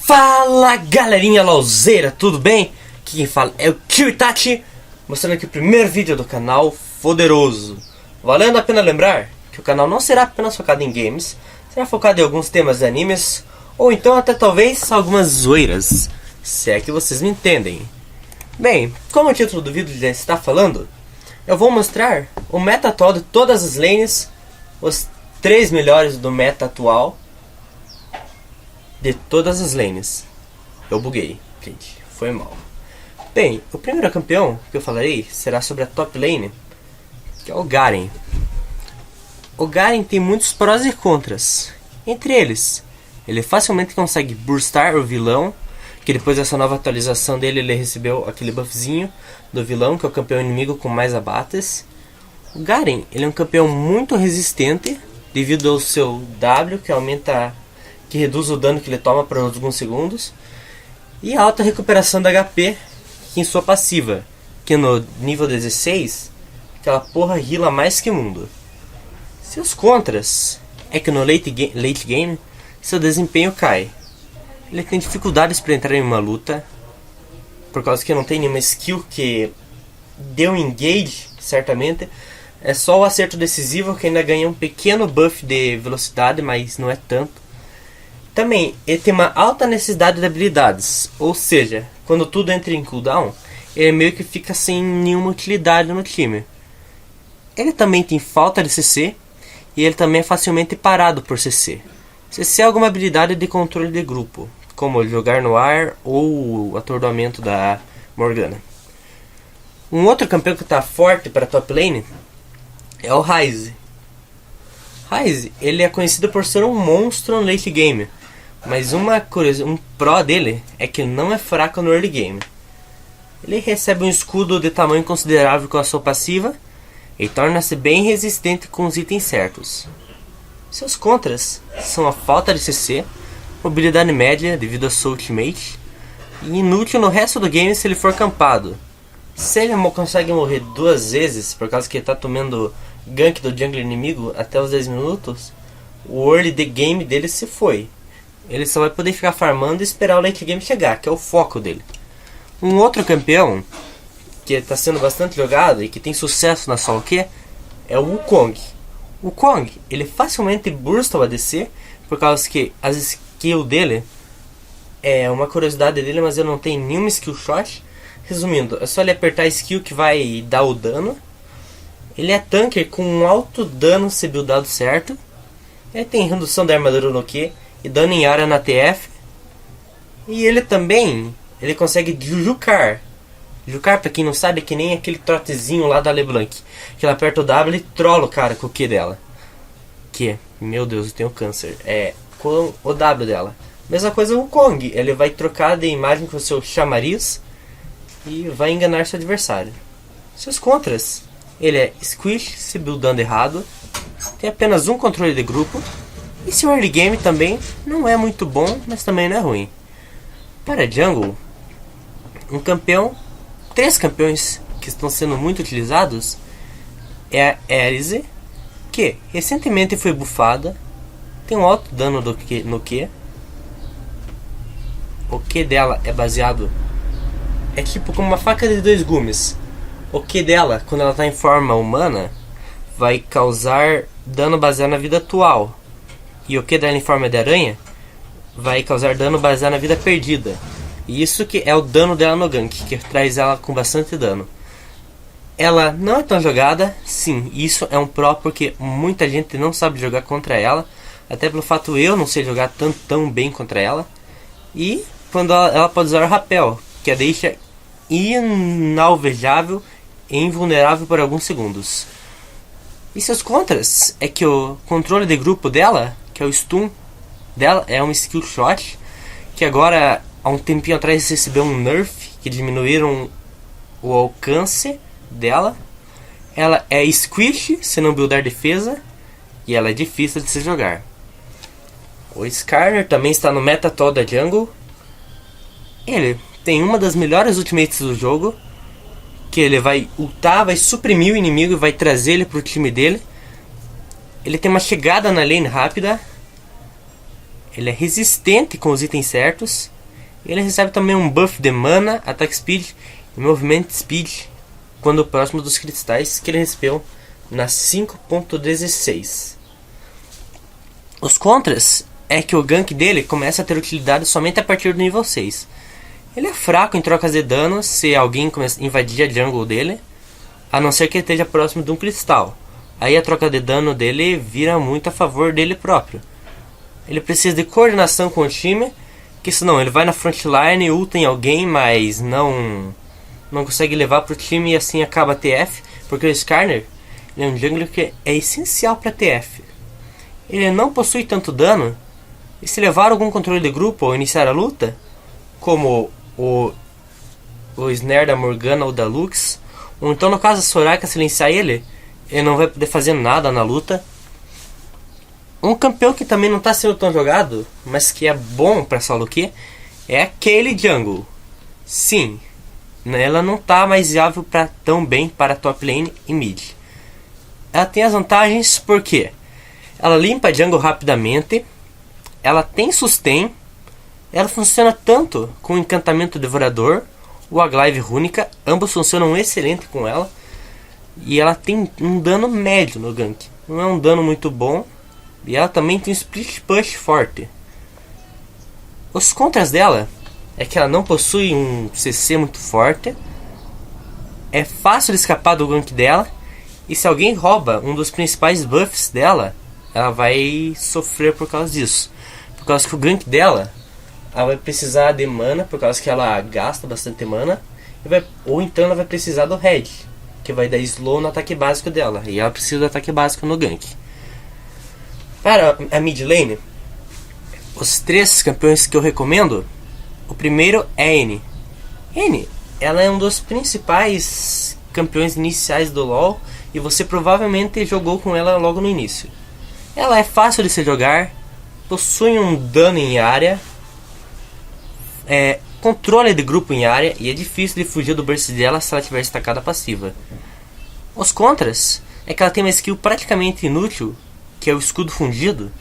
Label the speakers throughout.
Speaker 1: Fala galerinha lauzeira, tudo bem? Aqui quem fala é o Kiritachi, mostrando aqui o primeiro vídeo do canal Foderoso. Valendo a pena lembrar que o canal não será apenas focado em games, será focado em alguns temas de animes, ou então até talvez algumas zoeiras, se é que vocês me entendem. Bem, como o título do vídeo já está falando, eu vou mostrar o meta atual de todas as lanes, os 3 melhores do meta atual de todas as lanes. Eu buguei, gente, foi mal. Bem, o primeiro campeão que eu falarei será sobre a top lane, que é o Garen. O Garen tem muitos prós e contras. Entre eles, ele facilmente consegue burstar o vilão, que depois dessa nova atualização dele ele recebeu aquele buffzinho do vilão, que é o campeão inimigo com mais abates. O Garen, ele é um campeão muito resistente devido ao seu W, que reduz o dano que ele toma por alguns segundos, e a alta recuperação da HP em sua passiva, que no nível 16, aquela porra heala mais que mundo. Seus contras é que no late game seu desempenho cai. Ele tem dificuldades para entrar em uma luta, por causa que não tem nenhuma skill que dê um engage, certamente. É só o acerto decisivo que ainda ganha um pequeno buff de velocidade, mas não é tanto. Também, ele tem uma alta necessidade de habilidades, ou seja, quando tudo entra em cooldown, ele meio que fica sem nenhuma utilidade no time. Ele também tem falta de CC, e ele também é facilmente parado por CC. CC é alguma habilidade de controle de grupo, como jogar no ar ou o atordoamento da Morgana. Um outro campeão que está forte para a top lane é o Ryze. Ryze, ele é conhecido por ser um monstro no late game, mas um pró dele é que ele não é fraco no early game. Ele recebe um escudo de tamanho considerável com a sua passiva e torna-se bem resistente com os itens certos. Seus contras são a falta de CC, mobilidade média devido à sua ultimate, e inútil no resto do game se ele for campado. Se ele consegue morrer 2 vezes por causa que ele está tomando gank do jungle inimigo até os 10 minutos, o early the game dele se foi. Ele só vai poder ficar farmando e esperar o late game chegar, que é o foco dele. Um outro campeão que está sendo bastante jogado e que tem sucesso na solo queue é o Wukong. O Wukong, ele facilmente bursta o ADC, por causa que as skills dele é uma curiosidade dele, mas ele não tem nenhuma skill shot. Resumindo, é só ele apertar a skill que vai dar o dano. Ele é tanker com um alto dano se buildado certo. Ele tem redução da armadura no Q e dano em área na TF. E ele também consegue jucar. Jucar, pra quem não sabe, é que nem aquele trotezinho lá da LeBlanc, que ela aperta o W e trola o cara com o Q dela. Meu Deus, eu tenho câncer. É com o W dela. Mesma coisa o Kong, ele vai trocar de imagem com o seu chamariz e vai enganar seu adversário. Seus contras, ele é squish se buildando errado, tem apenas um controle de grupo, e seu early game também não é muito bom, mas também não é ruim. Para jungle, três campeões que estão sendo muito utilizados é a Ares, que recentemente foi buffada, tem um alto dano no Q. O Q dela é baseado, é tipo como uma faca de 2 gumes. O Q dela, quando ela está em forma humana, vai causar dano baseado na vida atual. E o Q dela em forma de aranha vai causar dano baseado na vida perdida. E isso que é o dano dela no gank, que traz ela com bastante dano. Ela não é tão jogada, sim, isso é um pró porque muita gente não sabe jogar contra ela. Até pelo fato eu não sei jogar tão bem contra ela. E quando ela pode usar o rapel, que a deixa inalvejável e invulnerável por alguns segundos. E seus contras é que o controle de grupo dela, que é o stun dela, é um skill shot, que agora, há um tempinho atrás, recebeu um nerf, que diminuíram o alcance dela. Ela é squish se não buildar defesa, e ela é difícil de se jogar. O Skarner também está no meta atual da jungle. Ele tem uma das melhores ultimates do jogo, que ele vai ultar, vai suprimir o inimigo e vai trazer ele para o time dele. Ele tem uma chegada na lane rápida. Ele é resistente com os itens certos. Ele recebe também um buff de mana, Attack Speed e Movement Speed quando próximo dos cristais, que ele recebeu na 5.16. Os contras é que o gank dele começa a ter utilidade somente a partir do nível 6. Ele é fraco em trocas de dano se alguém invadir a jungle dele, a não ser que ele esteja próximo de um cristal. Aí a troca de dano dele vira muito a favor dele próprio. Ele precisa de coordenação com o time, que senão ele vai na frontline, ulta em alguém, mas não consegue levar pro time e assim acaba a TF, porque o Skarner é um jungler que é essencial para TF. Ele não possui tanto dano, e se levar algum controle de grupo ou iniciar a luta, como o Snare da Morgana ou da Lux, ou então no caso a Soraka silenciar ele não vai poder fazer nada na luta. Um campeão que também não está sendo tão jogado, mas que é bom para solo Q, é a Kayle Jungle. Sim, ela não está mais viável tão bem para top lane e mid. Ela tem as vantagens porque ela limpa a jungle rapidamente, ela tem sustain, ela funciona tanto com o encantamento devorador ou a glaive rúnica, ambos funcionam excelente com ela, e ela tem um dano médio no gank, não é um dano muito bom, e ela também tem um split push forte. Os contras dela é que ela não possui um CC muito forte, é fácil de escapar do gank dela, e se alguém rouba um dos principais buffs dela, ela vai sofrer por causa disso. Por causa que o gank dela, ela vai precisar de mana, por causa que ela gasta bastante mana, ou então ela vai precisar do Red, que vai dar slow no ataque básico dela, e ela precisa do ataque básico no gank. Para a mid lane, os 3 campeões que eu recomendo, o primeiro é N. N, ela é um dos principais campeões iniciais do LoL, e você provavelmente jogou com ela logo no início. Ela é fácil de se jogar, possui um dano em área, controle de grupo em área, e é difícil de fugir do burst dela se ela tiver estacada passiva. Os contras é que ela tem uma skill praticamente inútil, que é o escudo fundido,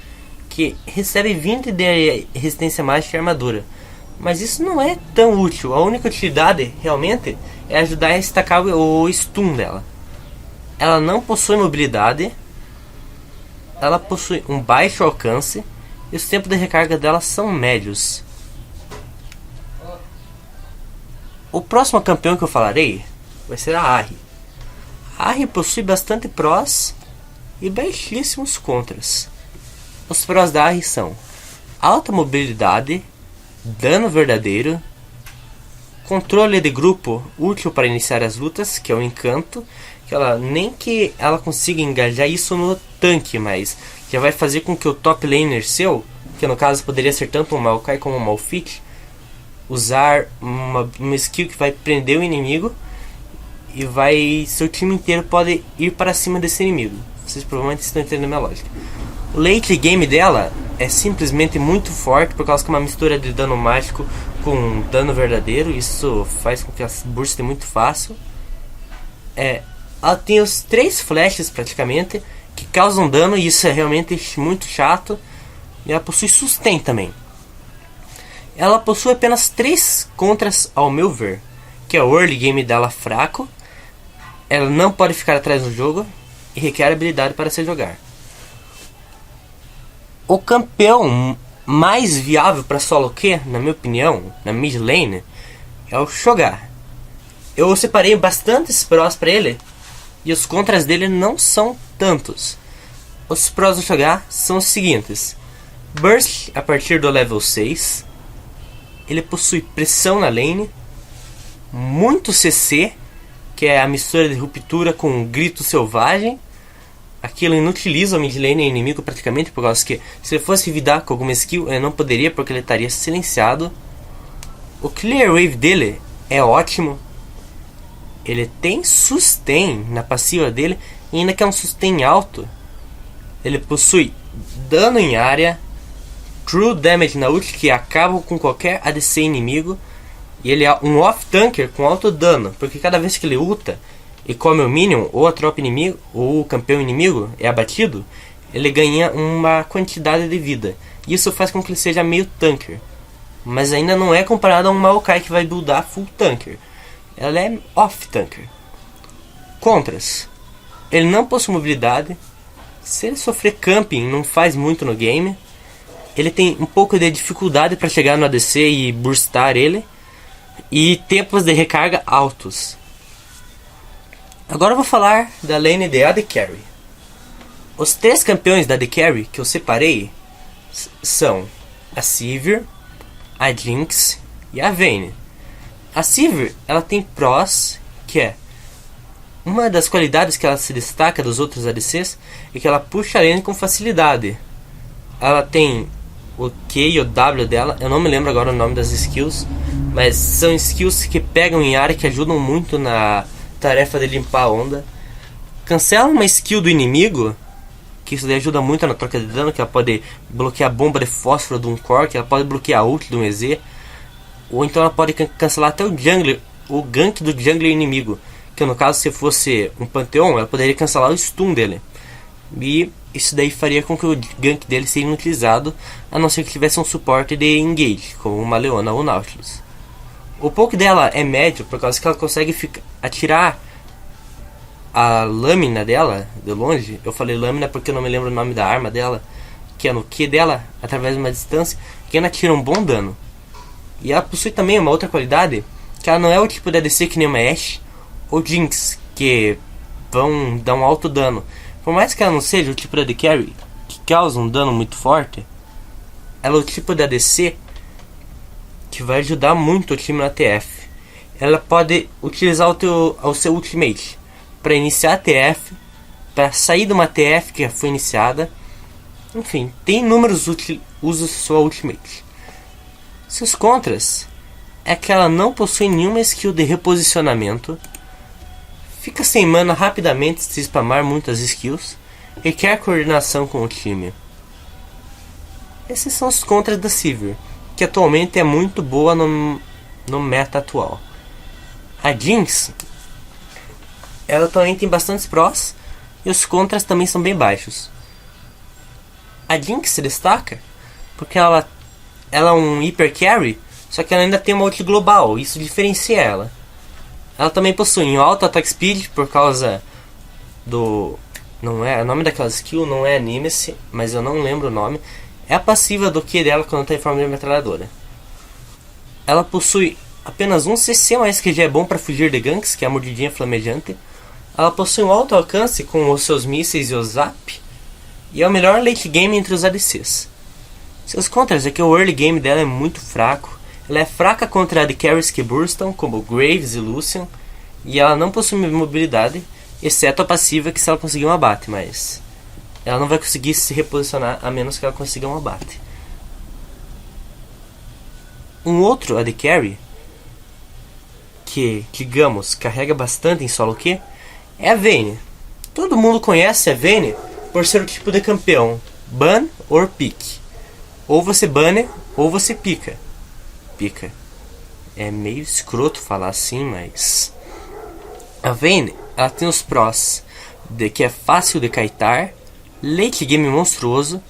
Speaker 1: que recebe 20 de resistência mágica e armadura. Mas isso não é tão útil, a única utilidade realmente é ajudar a estacar o stun dela. Ela não possui mobilidade, ela possui um baixo alcance, e os tempos de recarga dela são médios. O próximo campeão que eu falarei vai ser a Ahri. A Ahri possui bastante prós e baixíssimos contras. Os prós da Ahri são alta mobilidade, dano verdadeiro, controle de grupo útil para iniciar as lutas, que é o encanto, que nem que ela consiga engajar isso no tanque, mas já vai fazer com que o top laner seu, que no caso poderia ser tanto um Maokai como um Malphite, usar uma skill que vai prender o inimigo e seu time inteiro pode ir para cima desse inimigo. Vocês provavelmente estão entendendo a minha lógica. O late game dela é simplesmente muito forte, por causa que é uma mistura de dano mágico com dano verdadeiro. Isso faz com que ela burste muito fácil. Ela tem os 3 flashes praticamente que causam dano, e isso é realmente muito chato. E ela possui sustain também. Ela possui apenas 3 contras ao meu ver, que é o early game dela fraco, ela não pode ficar atrás do jogo e requer habilidade para se jogar. O campeão mais viável para solo Q, na minha opinião, na mid lane, é o Shogar. Eu separei bastantes prós para ele, e os contras dele não são tantos. Os prós do Shogar são os seguintes: Burst a partir do level 6, ele possui pressão na lane, muito CC, que é a mistura de ruptura com um grito selvagem. Aquilo inutiliza o mid lane inimigo praticamente, por causa que se ele fosse vidar com alguma skill, ele não poderia, porque ele estaria silenciado. O clear wave dele é ótimo. Ele tem sustain na passiva dele, e ainda que é um sustain alto. Ele possui dano em área, true damage na ult, que acaba com qualquer ADC inimigo. E ele é um off-tanker com alto dano, porque cada vez que ele ulta e come o minion, ou a tropa inimigo, ou o campeão inimigo é abatido, ele ganha uma quantidade de vida. Isso faz com que ele seja meio tanker. mas ainda não é comparada a um Maokai que vai buildar full tanker. Ela é off tanker. Contras: ele não possui mobilidade. Se ele sofrer camping, não faz muito no game. Ele tem um pouco de dificuldade para chegar no ADC e burstar ele. E tempos de recarga altos. Agora eu vou falar da lane de AD Carry. Os 3 campeões da AD Carry que eu separei são a Sivir, a Jinx e a Vayne. A Sivir, ela tem pros, que é uma das qualidades que ela se destaca dos outros ADCs é que ela puxa a lane com facilidade. Ela tem o Q e o W dela, eu não me lembro agora o nome das skills, mas são skills que pegam em área que ajudam muito na tarefa de limpar a onda. Cancela uma skill do inimigo, que isso daí ajuda muito na troca de dano, que ela pode bloquear a bomba de fósforo de um core, que ela pode bloquear a ult de um EZ, ou então ela pode cancelar até o jungler, o gank do jungler inimigo, que no caso se fosse um Pantheon, ela poderia cancelar o stun dele. E isso daí faria com que o gank dele seja inutilizado, a não ser que tivesse um suporte de engage, como uma Leona ou Nautilus. O poke dela é médio, por causa que ela consegue atirar a lâmina dela de longe. Eu falei lâmina porque eu não me lembro o nome da arma dela, que é no Q dela, através de uma distância, que ela tira um bom dano. E ela possui também uma outra qualidade, que ela não é o tipo de ADC que nem uma Ashe ou Jinx, que vão dar um alto dano. Por mais que ela não seja o tipo de AD Carry que causa um dano muito forte, ela é o tipo de ADC que vai ajudar muito o time na TF. Ela pode utilizar o seu ultimate para iniciar a TF, para sair de uma TF que já foi iniciada. Enfim, tem inúmeros usos sua ultimate. Seus contras é que ela não possui nenhuma skill de reposicionamento, fica sem mana rapidamente se spamar muitas skills, requer coordenação com o time. Esses são os contras da Sivir, que atualmente é muito boa no meta atual. A Jinx, ela também tem bastantes prós, e os contras também são bem baixos. A Jinx se destaca porque ela é um hyper carry, só que ela ainda tem uma ult global, isso diferencia ela. Ela também possui um alto attack speed por causa do... não é, o nome daquela skill não é Nemesis, mas eu não lembro o nome. É a passiva do Q dela quando está em forma de metralhadora. Ela possui apenas um CC, mas que já é bom para fugir de ganks, que é a mordidinha flamejante. Ela possui um alto alcance com os seus mísseis e o zap, e é o melhor late game entre os ADCs. Seus contras é que o early game dela é muito fraco. Ela é fraca contra AD Carries que burstam, como Graves e Lucian, e ela não possui mobilidade, exceto a passiva, que se ela conseguir um abate, mas ela não vai conseguir se reposicionar a menos que ela consiga um abate. Um outro AD Carry que, digamos, carrega bastante em solo Q é a Vayne. Todo mundo conhece a Vayne por ser o tipo de campeão ban or pick. Ou você bane ou você pica. Pica. É meio escroto falar assim, mas a Vayne, ela tem os prós de que é fácil de kitar, late game monstruoso.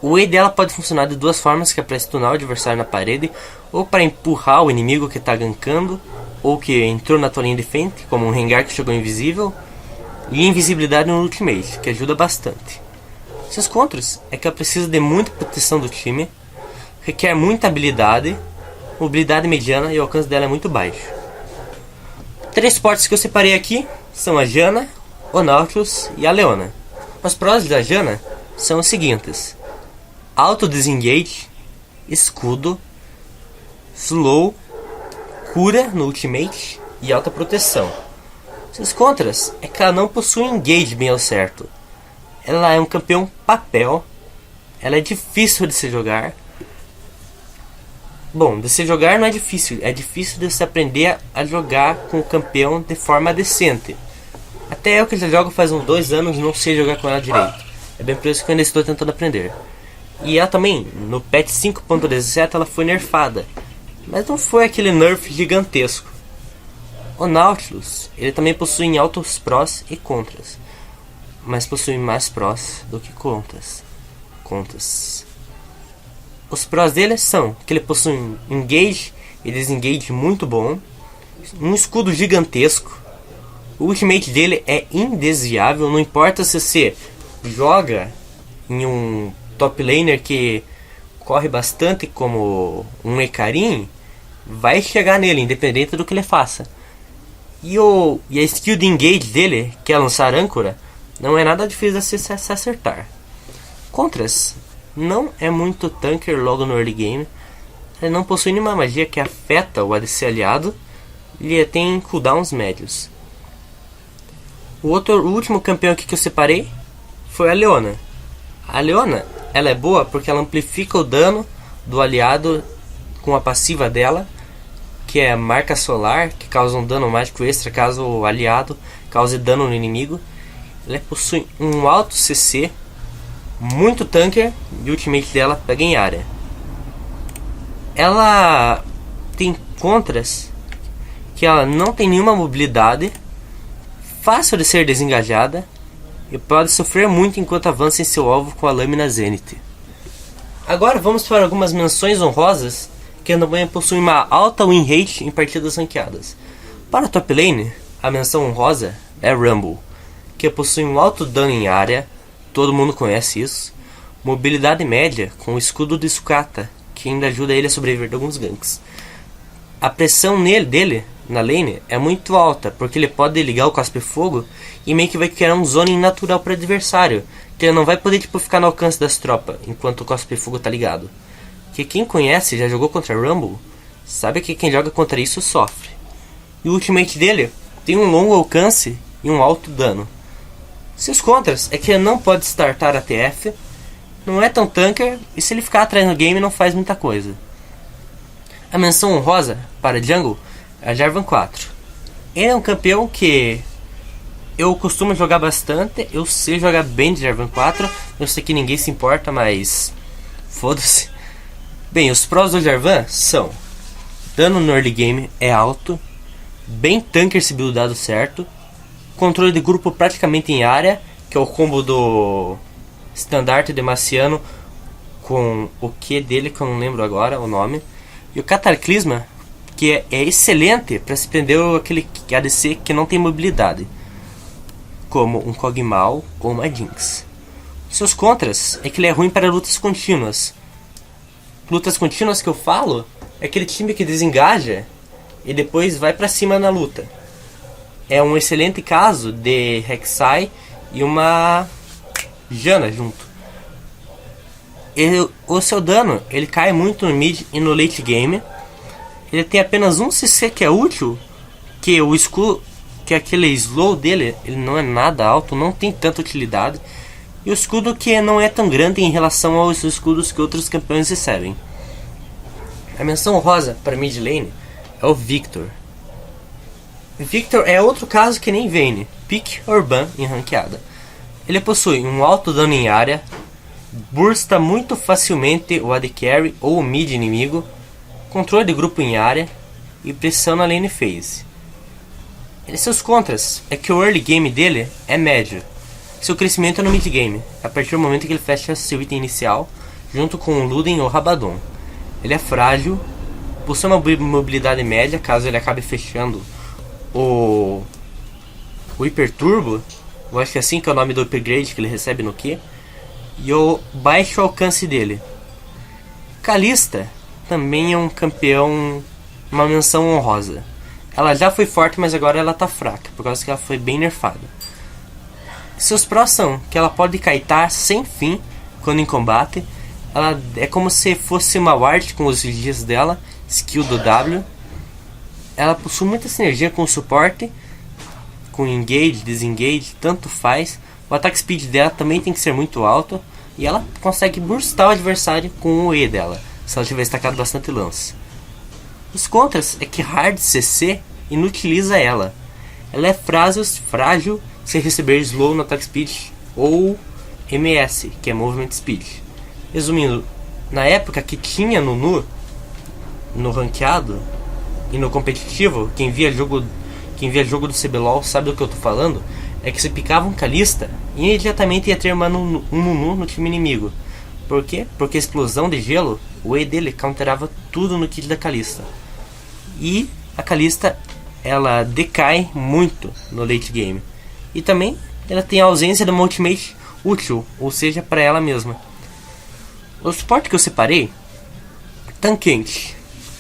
Speaker 1: O E dela pode funcionar de duas formas, que é para stunar o adversário na parede, ou para empurrar o inimigo que está gankando, ou que entrou na tua linha de frente, como um Rengar que chegou invisível, e invisibilidade no ultimate, que ajuda bastante. Seus contras é que ela precisa de muita proteção do time, requer muita habilidade, mobilidade mediana e o alcance dela é muito baixo. 3 suportes que eu separei aqui são a Janna, o Nautilus e a Leona. Os prós da Janna são os seguintes: alto disengage, escudo, slow, cura no ultimate e alta proteção. Seus contras é que ela não possui engage bem ao certo. Ela é um campeão papel, ela é difícil de se jogar. Bom, de se jogar não é difícil de se aprender a jogar com o campeão de forma decente. Até eu que já jogo faz uns 2 anos não sei jogar com ela direito. É bem por isso que eu ainda estou tentando aprender. E ela também, no patch 5.17 ela foi nerfada, mas não foi aquele nerf gigantesco. O Nautilus, ele também possui altos prós e contras, mas possui mais prós do que contras. Os prós dele são que ele possui um engage e desengage muito bom, um escudo gigantesco, o ultimate dele é indesviável, não importa se você joga em um top laner que corre bastante como um Hecarim, vai chegar nele, independente do que ele faça. E a skill de engage dele, que é lançar âncora, não é nada difícil de se acertar. Contras, não é muito tanker logo no early game. Ele não possui nenhuma magia que afeta o ADC aliado. Ele tem cooldowns médios. O último campeão aqui que eu separei foi a Leona. A Leona, ela é boa porque ela amplifica o dano do aliado com a passiva dela, que é a marca solar, que causa um dano mágico extra caso o aliado cause dano no inimigo. Ela possui um alto CC, muito tanker, e o ultimate dela pega em área. Ela tem contras, que ela não tem nenhuma mobilidade, fácil de ser desengajada e pode sofrer muito enquanto avança em seu alvo com a lâmina Zenith. Agora vamos para algumas menções honrosas que também possuem uma alta win rate em partidas ranqueadas. Para a top lane, a menção honrosa é Rumble, que possui um alto dano em área, todo mundo conhece isso, mobilidade média com o escudo de sucata, que ainda ajuda ele a sobreviver de alguns ganks. A pressão dele na lane é muito alta, porque ele pode ligar o cospe fogo e meio que vai criar um zoning natural para o adversário, que ele não vai poder ficar no alcance das tropas enquanto o cospe fogo tá ligado. Que quem conhece, já jogou contra Rumble, sabe que quem joga contra isso sofre. E o ultimate dele tem um longo alcance e um alto dano. Seus contras é que ele não pode startar a TF, não é tão tanker e se ele ficar atrás no game não faz muita coisa. A menção honrosa para Jungle é a Jarvan 4. Ele é um campeão que eu costumo jogar bastante, eu sei jogar bem de Jarvan 4, eu sei que ninguém se importa, mas foda-se. Bem, os prós do Jarvan são: dano no early game é alto, bem tanker se buildado certo, controle de grupo praticamente em área, que é o combo do estandarte de Marciano com o Q dele, que eu não lembro agora o nome, e o Cataclisma, que é excelente para se prender aquele ADC que não tem mobilidade, como um Kog'Maw ou uma Jinx. Seus contras é que ele é ruim para lutas contínuas. Lutas contínuas que eu falo é aquele time que desengaja e depois vai para cima na luta. É um excelente caso de Rek'Sai e uma Janna junto. O seu dano ele cai muito no mid e no late game. Ele tem apenas um CC que é útil, que o escudo, que aquele slow dele ele não é nada alto, não tem tanta utilidade. E o escudo que não é tão grande em relação aos escudos que outros campeões recebem. A menção rosa para mid lane é o Victor. Victor é outro caso que nem Vayne, pick or ban em ranqueada. Ele possui um alto dano em área, bursta muito facilmente o AD Carry ou o mid inimigo, controle de grupo em área e pressão na lane phase. Seus contras é que o early game dele é médio. Seu crescimento é no mid game, a partir do momento que ele fecha seu item inicial, junto com o Luden ou Rabadon. Ele é frágil, possui uma mobilidade média, caso ele acabe fechando o Hyper Turbo, eu acho que é assim que é o nome do upgrade que ele recebe no Q, e o baixo alcance dele. Kalista também é um campeão, uma menção honrosa. Ela já foi forte, mas agora ela tá fraca, por causa que ela foi bem nerfada. Seus prós são que ela pode kitar sem fim quando em combate. Ela é como se fosse uma ward com os vigias dela, skill do W. Ela possui muita sinergia com o suporte, com engage, disengage, tanto faz. O ataque speed dela também tem que ser muito alto. E ela consegue burstar o adversário com o E dela, se ela tiver estacado bastante lance. Os contras é que hard CC inutiliza ela. Ela é frágil se receber slow no attack speed ou MS, que é movement speed. Resumindo, na época que tinha Nunu no ranqueado e no competitivo, quem via jogo do CBLOL sabe do que eu tô falando, é que se picava um Kalista imediatamente ia ter um Nunu no time inimigo. Por quê? Porque a explosão de gelo o E dele counterava tudo no kit da Kalista. E a Kalista, ela decai muito no late game. E também ela tem a ausência de uma ultimate útil, ou seja, para ela mesma. O suporte que eu separei, Tankente.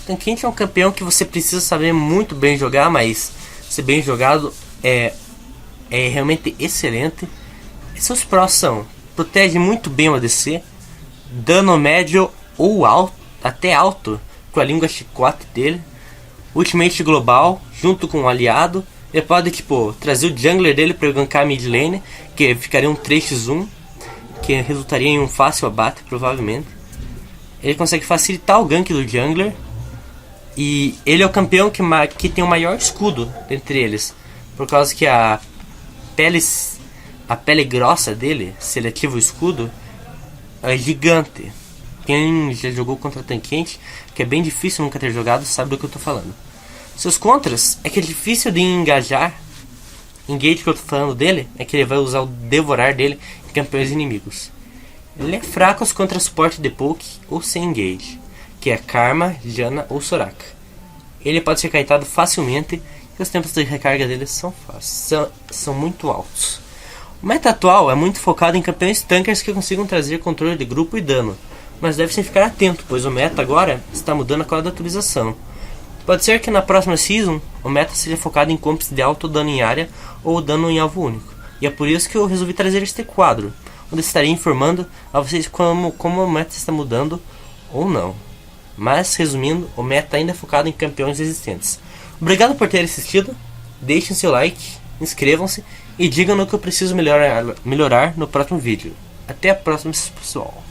Speaker 1: Tankente é um campeão que você precisa saber muito bem jogar, mas ser bem jogado é realmente excelente. E seus prós são: protege muito bem o ADC, dano médio ou alto, até alto, com a língua chicote dele, ultimate global, junto com um aliado. Ele pode trazer o jungler dele para gankar a mid lane, que ficaria um 3x1, que resultaria em um fácil abate provavelmente. Ele consegue facilitar o gank do jungler. E ele é o campeão que tem o maior escudo dentre eles, por causa que a pele grossa dele, se ele ativa o escudo, é gigante. Quem já jogou contra Tankente, que é bem difícil nunca ter jogado, sabe do que eu tô falando. Seus contras é que é difícil de engajar. Engage que eu tô falando dele é que ele vai usar o devorar dele em campeões inimigos. Ele é fraco contra suporte de poke ou sem engage, que é Karma, Janna ou Soraka. Ele pode ser kitado facilmente e os tempos de recarga dele são muito altos. O meta atual é muito focado em campeões tankers que consigam trazer controle de grupo e dano, mas deve-se ficar atento, pois o meta agora está mudando a cada atualização. Pode ser que na próxima season o meta seja focado em comps de alto dano em área ou dano em alvo único, e é por isso que eu resolvi trazer este quadro, onde estarei informando a vocês como o meta está mudando ou não. Mas, resumindo, o meta ainda é focado em campeões existentes. Obrigado por ter assistido, deixem seu like, inscrevam-se e digam no que eu preciso melhorar no próximo vídeo. Até a próxima, pessoal.